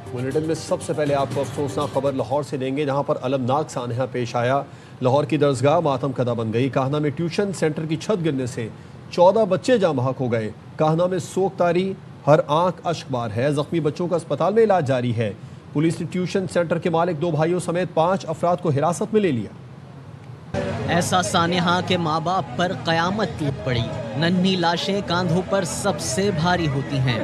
Bulletin में सबसे पहले आपको अफसोसनाक खबर लाहौर से देंगे, जहां पर अलमनाक सानहा पेश आया। लाहौर की दरसगाह मातम कदा बन गई। काहना में ट्यूशन सेंटर की छत गिरने से 14 बच्चे जाँ बहक हो गए। काहना में सोग तारी, हर आंख अश्कबार है। जख्मी बच्चों का अस्पताल में इलाज जारी है। पुलिस ने ट्यूशन सेंटर के मालिक 2 भाइयों समेत 5 अफराद को हिरासत में ले लिया। ऐसा सानेहा के माँ बाप पर कयामत टूट पड़ी। नन्ही लाशें कांधों पर सबसे भारी होती हैं।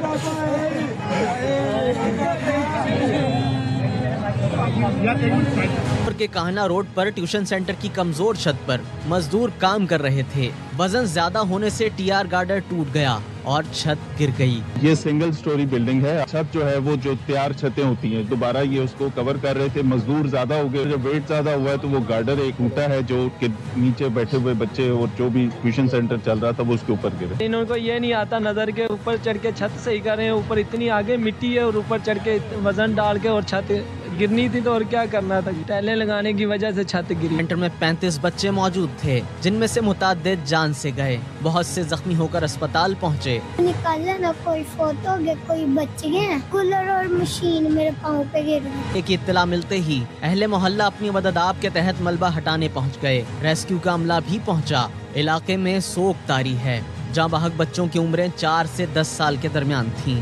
के काहना रोड पर ट्यूशन सेंटर की कमजोर छत पर मजदूर काम कर रहे थे। वजन ज्यादा होने से टीआर गार्डर टूट गया और छत गिर गई। ये सिंगल स्टोरी बिल्डिंग है। छत जो है वो जो तैयार छतें होती हैं, दोबारा ये उसको कवर कर रहे थे। मजदूर ज्यादा हो गए, जब वेट ज्यादा हुआ है तो वो गार्डर एक टूटा है जो के नीचे बैठे हुए बच्चे और जो भी ट्यूशन सेंटर चल रहा था वो उसके ऊपर गिरे। इनको ये नहीं आता नजर के ऊपर चढ़ के छत सही कर रहे हैं। ऊपर इतनी आगे मिट्टी है और ऊपर चढ़ के वजन डाल के और छत गिरनी थी तो और क्या करना था। टाइलें लगाने की वजह से छत गिरी। सेंटर में 35 बच्चे मौजूद थे, जिनमें से मुताद्दिद जान से गए। बहुत से जख्मी होकर अस्पताल पहुँचे। निकाला ना, कोई फोटो गए, कोई बच गए। कूलर और मशीन मेरे पाँव पे गिर गई। एक इत्तला मिलते ही अहले मोहल्ला अपनी मदद के तहत मलबा हटाने पहुँच गए। रेस्क्यू का अमला भी पहुँचा। इलाके में सोग तारी है। जाँ बहक बच्चों की उम्रें 4 से 10 साल के दरमियान थीं।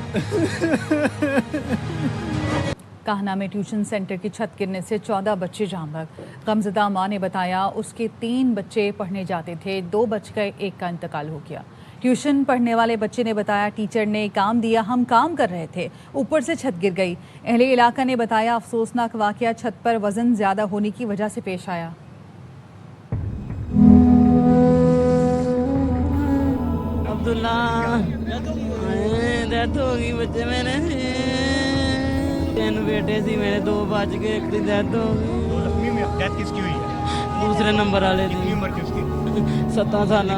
काहना में ट्यूशन सेंटर की छत गिरने से 14 बच्चे जाँ बहक। गमज़दा माँ ने बताया उसके 3 बच्चे पढ़ने जाते थे, 2 बच गए, 1 का इंतकाल हो गया। ट्यूशन पढ़ने वाले बच्चे ने बताया टीचर ने काम दिया, हम काम कर रहे थे, ऊपर से छत गिर गई। अहले इलाका ने बताया अफसोसनाक वाक़या छत पर वजन ज़्यादा होने की वजह से पेश आया। अब्दुल्ला डेथ हो गई बच्चे मेरे। 3 बेटे सी मेरे, 2 बच गए, 1 की डेथ हो गई। डेथ किसकी हुई है? दूसरे नंबर वाले थे। कितनी उम्र थी उसकी? 17 साल।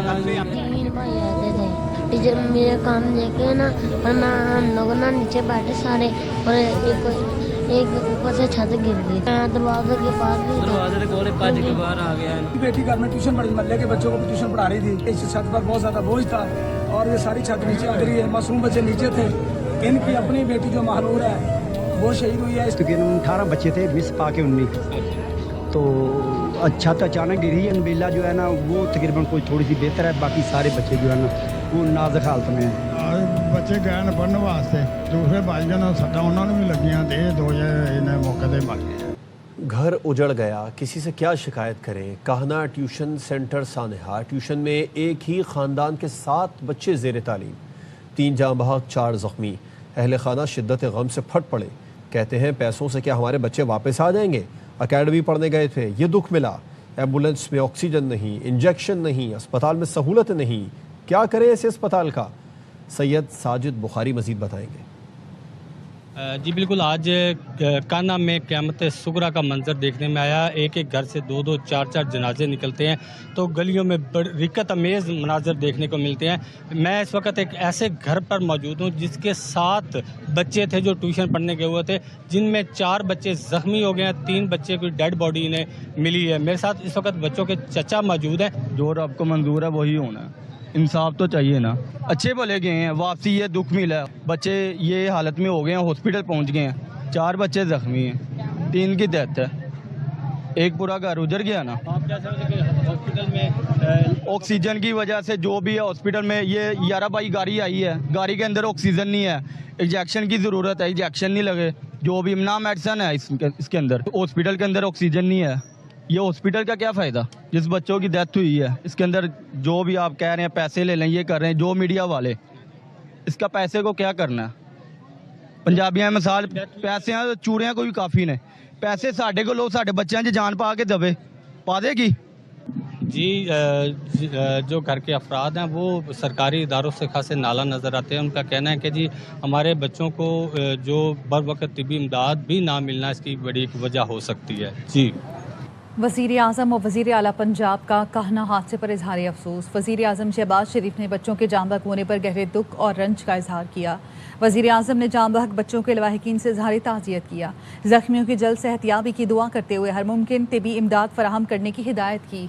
भाई आते थे, टीचर मेरे काम देखे ना, और मैं हम लोग ना नीचे बैठे सारे, और एक ऊपर से छत गिर गई। दरवाजे के पास भी दरवाजे के गोले पाँच के बाहर आ गया। बेटी घर में ट्यूशन पढ़ी, मोहल्ले के बच्चों को भी ट्यूशन पढ़ा रही थी। इस छत पर बहुत ज्यादा बोझ था और ये सारी छत नीचे आ रही है। मासूम बच्चे नीचे थे। इनकी अपनी बेटी जो महलूर है वो शहीद हुई है। तकरीबन 18 बच्चे थे, मिस पाके 19। तो अच्छा तो अचानक गिरी है। बेला जो है ना वो तकरीबन कोई थोड़ी सी बेहतर है, बाकी सारे बच्चे जो है ना वो नाजुक हालत में हैं। बच्चे गए न पढ़ने वास्ते, दूसरे भाई जन सट्टा उन्होंने भी लगियां थे, 2 जने मौके से मर गए। घर उजड़ गया, किसी से क्या शिकायत करें। काहना ट्यूशन सेंटर सानेहा। ट्यूशन में एक ही ख़ानदान के 7 बच्चे ज़ेर तालीम, 3 जाँ बहक, 4 ज़ख्मी। अहले खाना शिद्दत गम से फट पड़े। कहते हैं पैसों से क्या हमारे बच्चे वापस आ जाएंगे? अकेडमी पढ़ने गए थे, ये दुख मिला। एम्बुलेंस में ऑक्सीजन नहीं, इंजेक्शन नहीं, अस्पताल में सहूलत नहीं। क्या करें ऐसे अस्पताल का? सैयद साजिद बुखारी मजीद बताएंगे। जी बिल्कुल, आज कान्हा में क़यामत सुगरा का मंजर देखने में आया। एक एक घर से 2-2, 4-4 जनाजे निकलते हैं तो गलियों में रिक्कत अमेज़ मनाजर देखने को मिलते हैं। मैं इस वक्त एक ऐसे घर पर मौजूद हूँ जिसके 7 बच्चे थे जो ट्यूशन पढ़ने गए हुए थे, जिनमें 4 बच्चे ज़ख्मी हो गए हैं, 3 बच्चे की डेड बॉडी इन्हें मिली है। मेरे साथ इस वक्त बच्चों के चचा मौजूद हैं। जो आपको मंजूर है वही होना है, इंसाफ तो चाहिए ना। अच्छे भले गए हैं, वापसी ये दुख मिला है। बच्चे ये हालत में हो गए हैं, हॉस्पिटल पहुंच गए हैं। 4 बच्चे जख्मी हैं, 3 की डेथ है, एक पूरा घर उजड़ गया ना। आप क्या समझते हैं हॉस्पिटल में ऑक्सीजन की वजह से जो भी है हॉस्पिटल में, ये 11 बाई गाड़ी आई है, गाड़ी के अंदर ऑक्सीजन नहीं है, इंजेक्शन की ज़रूरत है, इंजेक्शन नहीं लगे। जो भी ना मेडिसन है इसके अंदर, हॉस्पिटल के अंदर ऑक्सीजन नहीं है। ये हॉस्पिटल का क्या फ़ायदा जिस बच्चों की डेथ हुई है? इसके अंदर जो भी आप कह रहे हैं पैसे ले लें, ये कर रहे हैं जो मीडिया वाले, इसका पैसे को क्या करना है? पंजाबियां मिसाल पैसे हैं, चूड़ियां को भी काफ़ी ने। पैसे साढ़े को लो, साढ़े बच्चों की जान पा के दबे पा देगी जी। जो घर के अफराद हैं वो सरकारी इदारों से खासे नाला नज़र आते हैं। उनका कहना है कि जी हमारे बच्चों को जो बर वक्त तिबी इमदाद भी ना मिलना इसकी बड़ी एक वजह हो सकती है। जी। वज़ीर आज़म और वज़ीर आला पंजाब का काहना हादसे पर इजहार अफसोस। वज़ीर आज़म शहबाज शरीफ ने बच्चों के जाँ बहक होने पर गहरे दुख और रंज का इजहार किया। वज़ीर आज़म ने जाँ बहक बच्चों के लवाहिकीन से इजहार ताज़ियत किया। ज़ख्मियों की जल्द सेहतयाबी की दुआ करते हुए हर मुमकिन तिबी इमदाद फराहम करने की हिदायत की।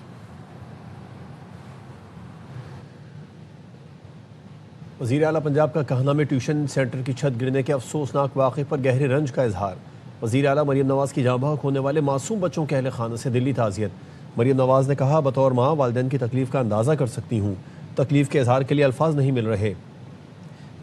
वज़ीर आला पंजाब का कहना में ट्यूशन सेंटर की छत गिरने के अफसोसनाक वाक़े पर गहरे रंज का इजहार। वज़ीर आला मरीम नवाज़ की जाँ बहक होने वाले मासूम बच्चों के अहले खाना से दिली ताज़ियत। मरीम नवाज़ ने कहा, बतौर माँ वालिदैन की तकलीफ़ का अंदाज़ा कर सकती हूँ, तकलीफ़ के इजहार के लिए अल्फाज नहीं मिल रहे।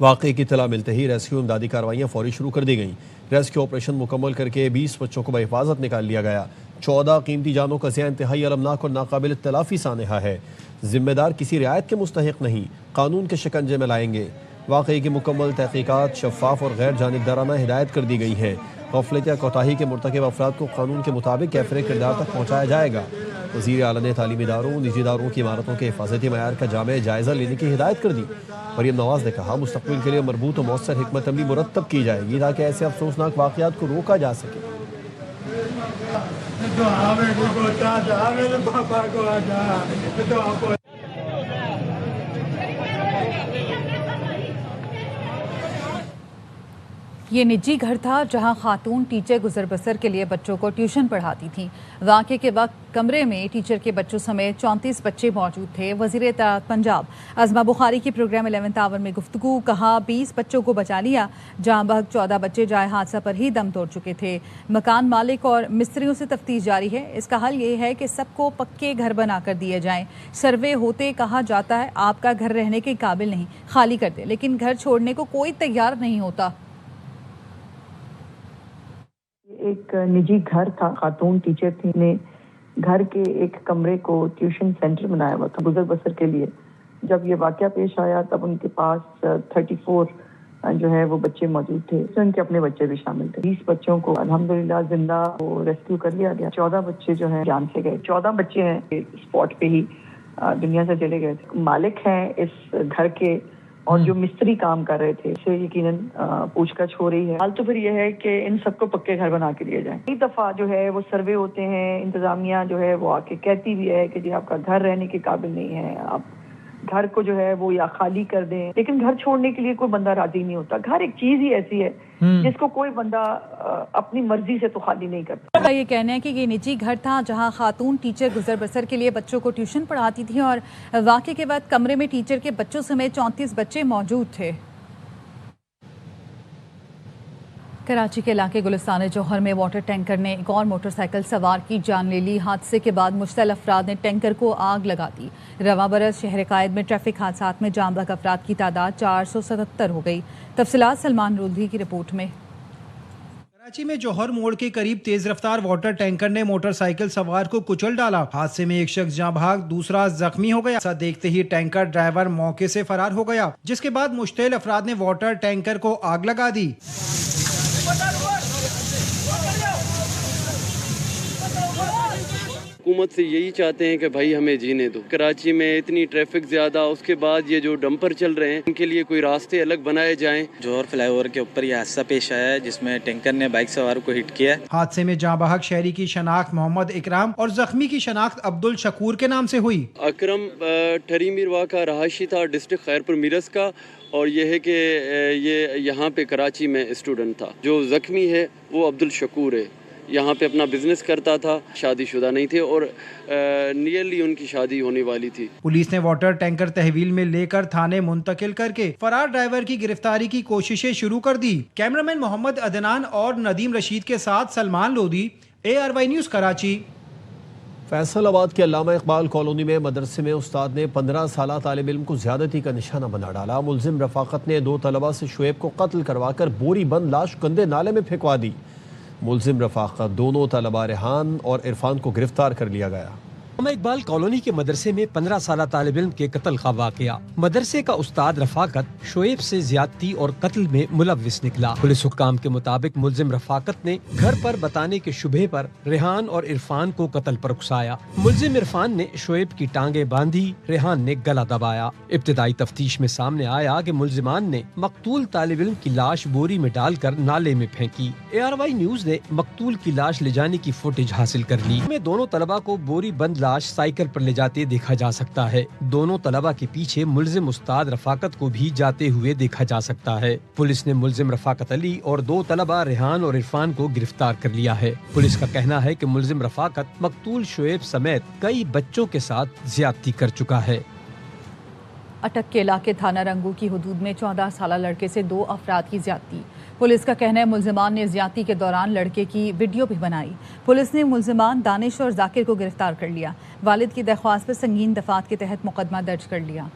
वाक़े की इत्तला मिलते ही रेस्क्यू इमदादी कार्रवाइयाँ फौरी शुरू कर दी गईं। रेस्क्यू ऑपरेशन मुकम्मल करके 20 बच्चों को बहिफाजत निकाल लिया गया। 14 कीमती जानों का ज़िया इंतहाई अलमनाक और नाकाबिल तलाफ़ी सानहा है। ज़िम्मेदार किसी रियायत के मुस्तहिक नहीं, कानून के शिकंजे में लाएंगे। वाक़े की मुकम्मल तहक़ीक़ात शफ़ाफ़ और गैर जानिबदाराना हिदायत कर दी गई हैं। गफलत या कोताही के मुर्तकिब अफराद को कानून के मुताबिक कैफ़रे किरदार तक पहुँचाया जाएगा। वज़ीर आला ने तालीमी इदारों, निजी इदारों की इमारतों के हिफाजती मयार का जामे जायज़ा लेने की हिदायत कर दी। मरीम नवाज़ ने कहा, मुस्तक़बिल के लिए मरबूत और मौसर हिकमत अमली मुरत्तब की जाएगी ताकि ऐसे अफसोसनाक वाक़यात को रोका जा सके। ये निजी घर था जहां खातून टीचर गुजर बसर के लिए बच्चों को ट्यूशन पढ़ाती थीं। वाक़े के वक्त कमरे में टीचर के बच्चों समेत 34 बच्चे मौजूद थे। वज़ीर इत्तलात पंजाब अज़मा बुखारी की प्रोग्राम 11 आवर में गुफ्तगू। कहा, 20 बच्चों को बचा लिया, जहां बहक 14 बच्चे जाए हादसा पर ही दम तोड़ चुके थे। मकान मालिक और मिस्त्रियों से तफ्तीश जारी है। इसका हल ये है कि सबको पक्के घर बनाकर दिए जाएं। सर्वे होते कहा जाता है आपका घर रहने के काबिल नहीं, खाली कर दे, लेकिन घर छोड़ने को कोई तैयार नहीं होता। एक निजी घर था, खातून टीचर थी ने घर के एक कमरे को ट्यूशन सेंटर बनाया हुआ था गुजर बसर के लिए। जब ये वाकया पेश आया तब उनके पास 34 जो है वो बच्चे मौजूद थे, तो उनके अपने बच्चे भी शामिल थे। 20 बच्चों को अल्हम्दुलिल्लाह जिंदा वो रेस्क्यू कर लिया गया। 14 बच्चे जो हैं जान से गए। 14 बच्चे हैं स्पॉट पे ही दुनिया से चले गए थे। मालिक हैं इस घर के और जो मिस्त्री काम कर रहे थे से यकीनन पूछताछ हो रही है। हाल तो फिर यह है कि इन सबको पक्के घर बना के दिए जाएं। कई दफा जो है वो सर्वे होते हैं, इंतजामिया जो है वो आके कहती भी है कि जी आपका घर रहने के काबिल नहीं है, आप घर को जो है वो या खाली कर दें, लेकिन घर छोड़ने के लिए कोई बंदा राजी नहीं होता। घर एक चीज ही ऐसी है जिसको कोई बंदा अपनी मर्जी से तो खाली नहीं करता। ये कहना है कि ये निजी घर था जहां खातून टीचर गुजर बसर के लिए बच्चों को ट्यूशन पढ़ाती थी और वाक़े के बाद कमरे में टीचर के बच्चों समेत 34 बच्चे मौजूद थे। कराची के इलाके गुलिस्तान जौहर में वाटर टैंकर ने एक और मोटरसाइकिल सवार की जान ले ली। हादसे के बाद मुश्तल अफराद ने टैंकर को आग लगा दी। रवा बरस शहर कायद में ट्रैफिक हादसात में जाम बहक अफराद की तादाद 477 हो गई। तफसीलात सलमान रुल्दी की रिपोर्ट में। कराची में जौहर मोड़ के करीब तेज रफ्तार वाटर टैंकर ने मोटरसाइकिल सवार को कुचल डाला। हादसे में एक शख्स जाँ बहक, दूसरा जख्मी हो गया। ऐसा देखते ही टैंकर ड्राइवर मौके से फरार हो गया, जिसके बाद मुश्तल अफराद ने वाटर टैंकर को आग लगा दी। हुकूमत से यही चाहते हैं कि भाई हमें जीने दो। कराची में इतनी ट्रैफिक ज्यादा, उसके बाद ये जो डंपर चल रहे हैं इनके लिए कोई रास्ते अलग बनाए जाएं। जौहर फ्लाईओवर के ऊपर यह हादसा पेश आया है जिसमें टैंकर ने बाइक सवार को हिट किया। हादसे में जाँ बहक शहरी की शनाख्त मोहम्मद इकराम और जख्मी की शनाख्त अब्दुल शकूर के नाम से हुई। अकरम ठरी मिरवा का रहायशी था, डिस्ट्रिक्ट खैरपुर मिरस का, और ये है कि ये यहाँ पे कराची में स्टूडेंट था। जो जख्मी है वो अब्दुल शकूर है, यहाँ पे अपना बिजनेस करता था, शादीशुदा नहीं थे और नियरली उनकी शादी होने वाली थी। पुलिस ने वाटर टैंकर तहवील में लेकर थाने मुंतकिल करके फरार ड्राइवर की गिरफ्तारी की कोशिशें शुरू कर दी। कैमरामैन मोहम्मद अदनान और नदीम रशीद के साथ सलमान लोधी, ARY न्यूज़ कराची। फैसलाबाद के अल्लामा इकबाल कॉलोनी में मदरसे में उस्ताद ने 15 साला तालिब इल्म को ज्यादती का निशाना बना डाला। मुलजिम रफाकत ने 2 तलबा से शुएब को कत्ल करवाकर बोरी बंद लाश गंदे नाले में फेंकवा दी। मुलजिम रफाकत, दोनों तलबा रेहान और इरफान को गिरफ्तार कर लिया गया। इकबाल कॉलोनी के मदरसे में 15 साला तालिब इल्म के कत्ल का वाकया। मदरसे का उस्ताद रफाकत शोएब से ज्यादती और कत्ल में मुलव्विस निकला। पुलिस हुक्काम के मुताबिक मुलजिम रफाकत ने घर पर बताने के शुबे पर रेहान और इरफान को कत्ल पर उकसाया। मुलजिम इरफान ने शोएब की टांगे बांधी, रेहान ने गला दबाया। इब्तिदाई तफ्तीश में सामने आया कि मुलजिमान ने मकतूल तालिब इल्म की लाश बोरी में डालकर नाले में फेंकी। ARY न्यूज़ ने मकतूल की लाश ले जाने की फुटेज हासिल कर ली। में दोनों तलबा को बोरी बंद साइकिल पर ले जाते देखा जा सकता है। दोनों तलबा के पीछे मुलजिम उस्ताद रफाकत को भी जाते हुए देखा जा सकता है। पुलिस ने मुलजिम रफाकत अली और 2 तलबा रेहान और इरफान को गिरफ्तार कर लिया है। पुलिस का कहना है कि मुलजिम रफाकत मकतूल शोएब समेत कई बच्चों के साथ ज्यादती कर चुका है। अटक के इलाके थाना रंगू की हदूद में 14 साला लड़के से 2 अफराद की ज्यादती। पुलिस का कहना है मुल्जिमान ने ज्यादती के दौरान लड़के की वीडियो भी बनाई। पुलिस ने मुल्जिमान दानिश और जाकिर को गिरफ्तार कर लिया। वालिद की दरख्वास्त पर संगीन दफात के तहत मुकदमा दर्ज कर लिया।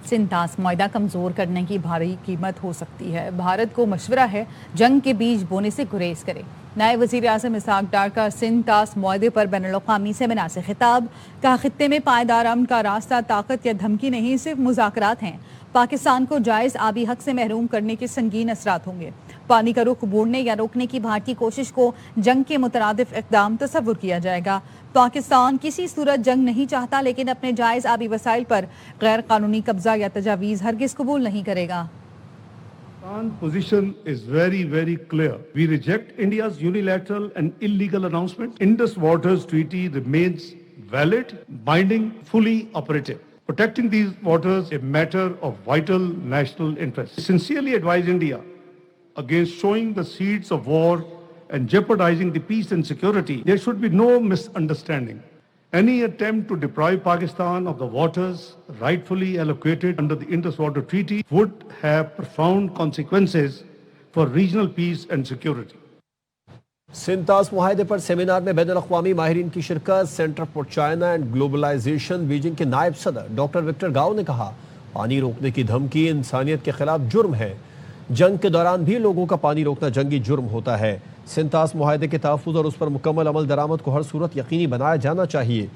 सिंतास मुआहदा कमज़ोर करने की भारी कीमत हो सकती है। भारत को मशवरा है जंग के बीज बोने से गुरेज करे। नायब वज़ीर आज़म इसहाक डार का सिंतास मुआहदे पर बैनुल-अक़वामी सेमिनार से खिताब। कहा खित्ते में पायदार अमन का रास्ता ताकत या धमकी नहीं, सिर्फ मुज़ाकरात हैं। पाकिस्तान को जायज़ आबी हक से महरूम करने के संगीन असरात होंगे। पानी का रुख मोड़ने या रोकने की भारतीय कोशिश को जंग के मुतरादिफ इक़दाम तस्वुर किया जाएगा। पाकिस्तान किसी सूरत जंग नहीं चाहता, लेकिन अपने जायज़ आबी वसाइल पर गैर कानूनी कब्जा या तजावीज़ हरगिज़ कबूल नहीं करेगा। Pakistan's position is very, very clear. We reject India's unilateral and illegal announcement. Indus Waters Treaty remains valid, binding, fully operative. Protecting these waters is a matter of vital national interest. I sincerely advise India against sowing the seeds of war and jeopardizing the peace and security. There should be no misunderstanding. Any attempt to deprive Pakistan of the waters rightfully allocated under the Indus Water Treaty would have profound consequences for regional peace and security. सिंतास मुआहदे पर seminar में बैनुल-अक़वामी माहिरीन की शिरकत। Centre for China and globalisation Beijing के नायब सदर doctor Victor गाओ ने कहा, पानी रोकने की धमकी इंसानियत के खिलाफ जुर्म है। जंग के दौरान भी लोगों का पानी रोकना जंगी जुर्म होता है। सिंतास मुआहदे के तहफ़्फ़ुज़ और उस पर मुकम्मल अमल दरामद को हर सूरत यकीनी बनाया जाना चाहिए।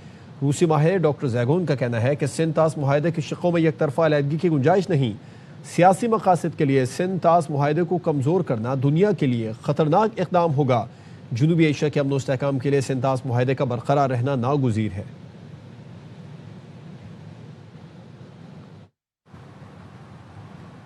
रूसी माहिर डॉक्टर जैगोन का कहना है कि सिंतास मुआहदे के शिक़ों में एकतरफ़ा अलहदगी की गुंजाइश नहीं। सियासी मकासद के लिए सिंतास मुआहदे को कमज़ोर करना दुनिया के लिए ख़तरनाक इक़दाम होगा। जनूबी एशिया के अमन व इस्तेहकाम के लिए सिंतास मुआहदे का बरकरार रहना नागुज़ीर है।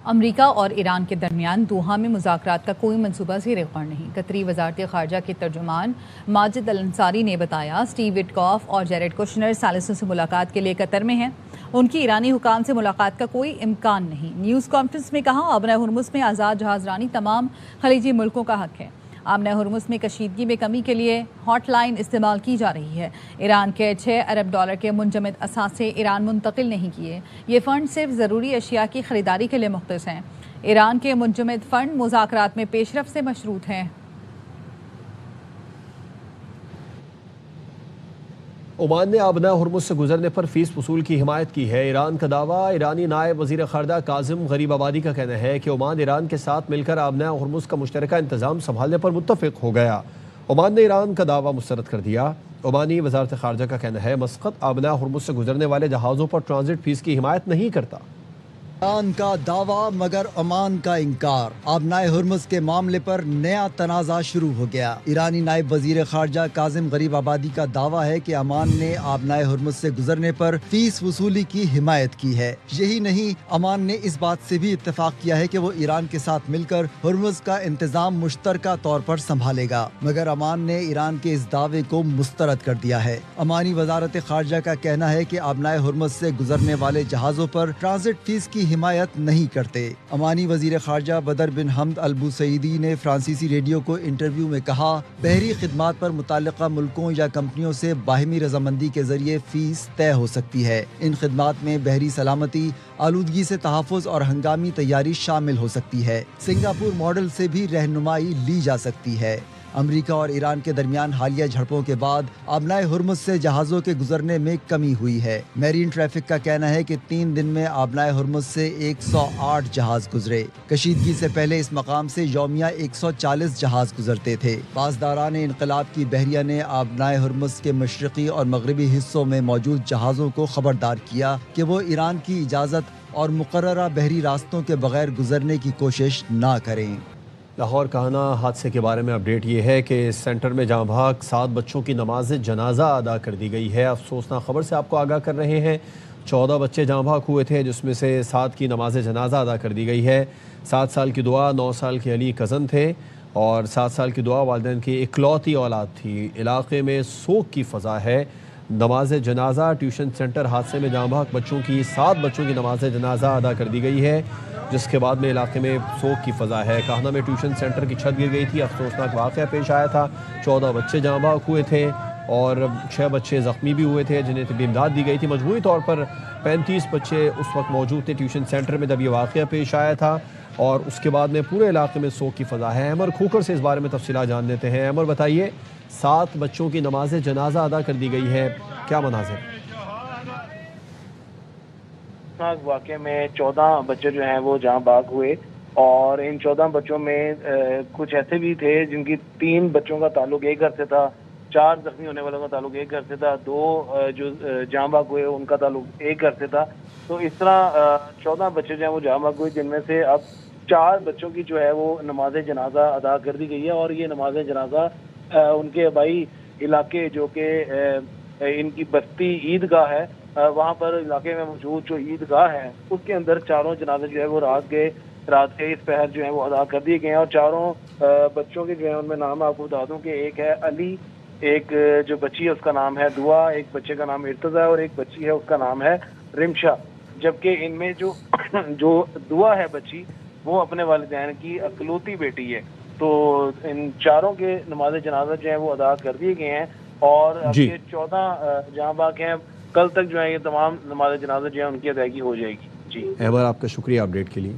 अमरीका और ईरान के दरमियान दोहा में मुज़ाकरात का कोई मंसूबा ज़ेर-ए-ग़ौर नहीं। कतरी वज़ारत ख़ारजा के तर्जुमान माजिद अल अंसारी ने बताया, स्टीव विटकॉफ और जेरेड कुशनर सालिसों से मुलाकात के लिए कतर में हैं। उनकी ईरानी हुकाम से मुलाकात का कोई इम्कान नहीं। न्यूज़ कॉन्फ्रेंस में कहा, आबना हुर्मुज़ में आज़ाद जहाज़रानी तमाम खलीजी मुल्कों का हक है। आमना हुर्मुज़ में कशीदगी में कमी के लिए हॉटलाइन इस्तेमाल की जा रही है। ईरान के $6 अरब के मुंजमद असासे ईरान मुंतकिल नहीं किए। ये फ़ंड सिर्फ ज़रूरी अशिया की ख़रीदारी के लिए मुख्तस हैं। ईरान के मुंजमद फ़ंड मुज़ाकरात में पेशरफ से मशरूत हैं। ओमान ने आबना हुर्मुज़ से गुजरने पर फीस वसूल की हिमायत की है। ईरान का दावा। ईरानी नायब वज़ीर ख़ारजा काज़िम गरीब आबादी का कहना है कि ओमान ईरान के साथ मिलकर आबना हुर्मुज़ का मुश्तरका इंतज़ाम संभालने पर मुत्तफ़िक़ हो गया। ओमान ने ईरान का दावा मुस्तरद कर दिया। ओमानी वज़ारत ख़ारजा का कहना है, मस्कत आबना हुर्मुज़ से गुजरने वाले जहाज़ों पर ट्रांजिट फ़ीस की हिमायत नहीं करता। ईरान का दावा मगर ओमान का इनकार। आबनाए हुर्मुज़ के मामले पर नया तनाज़ा शुरू हो गया। ईरानी नायब वज़ीर ख़ारजा काज़िम गरीब आबादी का दावा है कि ओमान ने आबनाए हुर्मुज़ से गुजरने पर फीस वसूली की हिमायत की है। यही नहीं, ओमान ने इस बात से भी इत्तेफाक किया है कि वो ईरान के साथ मिलकर हुर्मुज़ का इंतज़ाम मुश्तरका तौर पर संभालेगा। मगर ओमान ने ईरान के इस दावे को मुस्तरद कर दिया है। ओमानी वज़ारत ख़ारजा का कहना है कि आबनाए हुर्मुज़ से गुजरने वाले जहाज़ों पर ट्रांजिट फीस की हिमायत नहीं करते। अमानी वजीर खारजा बदर बिन हमद अल बुसईदी ने फ्रांसीसी रेडियो को इंटरव्यू में कहा, बहरी खिदमात पर मुताल्लिका मुल्कों या कंपनियों से बाहिमी रजामंदी के जरिए फीस तय हो सकती है। इन खिदमात में बहरी सलामती, आलूदगी से तहफ़्फ़ुज़ और हंगामी तैयारी शामिल हो सकती है। सिंगापुर मॉडल से भी रहनुमाई ली जा सकती है। अमेरिका और ईरान के दरमियान हालिया झड़पों के बाद आबनाए हुर्मुज़ से जहाज़ों के गुजरने में कमी हुई है। मैरीन ट्रैफिक का कहना है कि 3 दिन में आबनाए हुर्मुज़ से 108 जहाज़ गुजरे। कशीदगी से पहले इस मकाम से यौमिया 140 जहाज़ गुजरते थे। पासदारान इनकलाब की बहरिया ने आबनाए हुर्मुज़ के मशरक़ी और मगरबी हिस्सों में मौजूद जहाज़ों को खबरदार किया कि वो ईरान की इजाज़त और मुकर्ररा बहरी रास्तों के बगैर गुजरने की कोशिश ना करें। लाहौर काहना हादसे के बारे में अपडेट ये है कि इस सेंटर में जहाँ भाग 7 बच्चों की नमाज जनाजा अदा कर दी गई है। अफसोसनाक खबर से आपको आगाह कर रहे हैं। 14 बच्चे जहाँ भाग हुए थे, जिसमें से 7 की नमाज जनाजा अदा कर दी गई है। 7 साल की दुआ 9 साल के अली कज़न थे और 7 साल की दुआ वालिदैन की इकलौती औलाद थी। इलाके में सोग की फ़ज़ा है। नमाज जनाजा ट्यूशन सेंटर हादसे में जहाँ भाग बच्चों की 7 बच्चों की नमाज जनाजा अदा कर दी गई है, जिसके बाद में इलाके में सोग की फ़ज़ा है। काहना में ट्यूशन सेंटर की छत गिर गई थी। अफसोसनाक वाक़या पेश आया था। 14 बच्चे जहाँ भाग हुए थे। और 6 बच्चे ज़ख्मी भी हुए थे जिन्हें तबी इमदाद दी गई थी। मजमूई तौर पर 35 बच्चे उस वक्त मौजूद थे ट्यूशन सेंटर में जब ये वाक़या पेश आया था और उसके बाद में पूरे इलाके में सोग की फ़ज़ा है। अमर खूकर से इस बारे में तफसीलात जान लेते हैं। अमर बताइए, 7 बच्चों की नमाज जनाजा अदा कर दी गई है, क्या मनाज़िर? वाक़े में 14 बच्चे जो हैं वो जहाँ बाग हुए और इन 14 बच्चों में कुछ ऐसे भी थे जिनकी 3 बच्चों का ताल्लुक एक घर से था, 4 जख्मी होने वालों का ताल्लुक एक घर से था, 2 जो जहाँ बाग हुए उनका ताल्लुक एक घर से था। तो इस तरह 14 बच्चे जो हैं वो जहाँ बाग हुए, जिनमें से अब 4 बच्चों की जो है वो नमाज जनाजा अदा कर दी गई है और ये नमाज जनाजा उनके आबाई इलाके जो कि इनकी बस्ती ईदगाह है, वहाँ पर इलाके में मौजूद जो ईदगाह है उसके अंदर चारों जनाजे जो है वो रात के इस पहर जो है वो अदा कर दिए गए हैं। और चारों बच्चों के जो है उनमें नाम आपको बता दूं कि एक है अली, एक जो बच्ची है उसका नाम है दुआ, एक बच्चे का नाम इर्तज़ा है और एक बच्ची है उसका नाम है रिमशा। जबकि इनमें जो दुआ है बच्ची वो अपने वालिदैन की अकलौती बेटी है। तो इन चारों के नमाज जनाजा जो है वो अदा कर दिए गए हैं और अब ये 14 जहाँ बाग हैं, कल तक जो है ये तमाम नमाज जनाजा जो है उनकी अदायगी हो जाएगी। जी अहमद, आपका शुक्रिया अपडेट के लिए।